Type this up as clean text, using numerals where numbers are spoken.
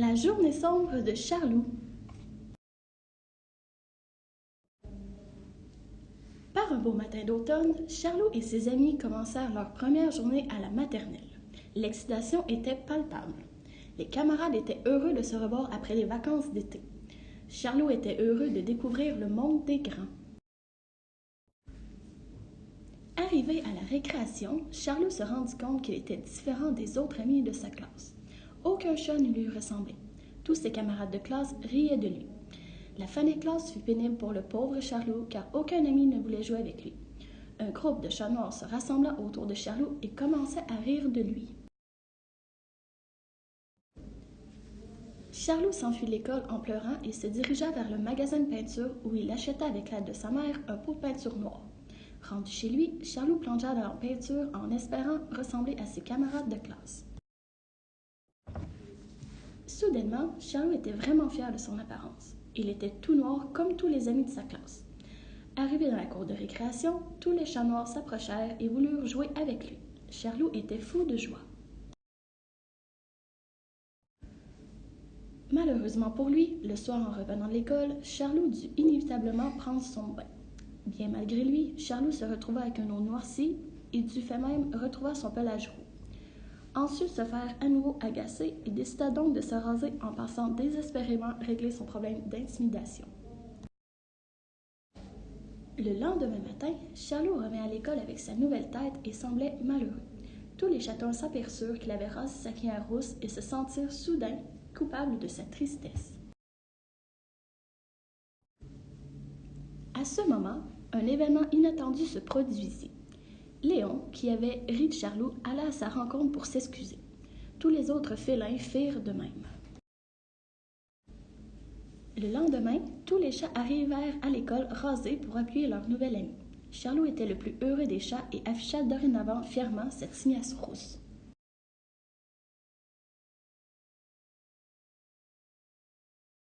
La journée sombre de Charlot. Par un beau matin d'automne, Charlot et ses amis commencèrent leur première journée à la maternelle. L'excitation était palpable. Les camarades étaient heureux de se revoir après les vacances d'été. Charlot était heureux de découvrir le monde des grands. Arrivé à la récréation, Charlot se rendit compte qu'il était différent des autres amis de sa classe. Aucun chat ne lui ressemblait. Tous ses camarades de classe riaient de lui. La fin des classes fut pénible pour le pauvre Charlot car aucun ami ne voulait jouer avec lui. Un groupe de chats noirs se rassembla autour de Charlot et commençait à rire de lui. Charlot s'enfuit de l'école en pleurant et se dirigea vers le magasin de peinture où il acheta avec l'aide de sa mère un pot de peinture noire. Rendu chez lui, Charlot plongea dans la peinture en espérant ressembler à ses camarades de classe. Soudainement, Charlot était vraiment fier de son apparence. Il était tout noir comme tous les amis de sa classe. Arrivé dans la cour de récréation, tous les chats noirs s'approchèrent et voulurent jouer avec lui. Charlot était fou de joie. Malheureusement pour lui, le soir en revenant de l'école, Charlot dut inévitablement prendre son bain. Bien malgré lui, Charlot se retrouva avec une eau noircie et du fait même retrouva son pelage roux. Ensuite se faire à nouveau agacer, il décida donc de se raser en pensant désespérément régler son problème d'intimidation. Le lendemain matin, Charlot revint à l'école avec sa nouvelle tête et semblait malheureux. Tous les chatons s'aperçurent qu'il avait rasé sa crinière rousse et se sentirent soudain coupables de sa tristesse. À ce moment, un événement inattendu se produisit. Léon, qui avait ri de Charlot, alla à sa rencontre pour s'excuser. Tous les autres félins firent de même. Le lendemain, tous les chats arrivèrent à l'école rasés pour appuyer leur nouvel ami. Charlot était le plus heureux des chats et afficha dorénavant fièrement cette signature rousse.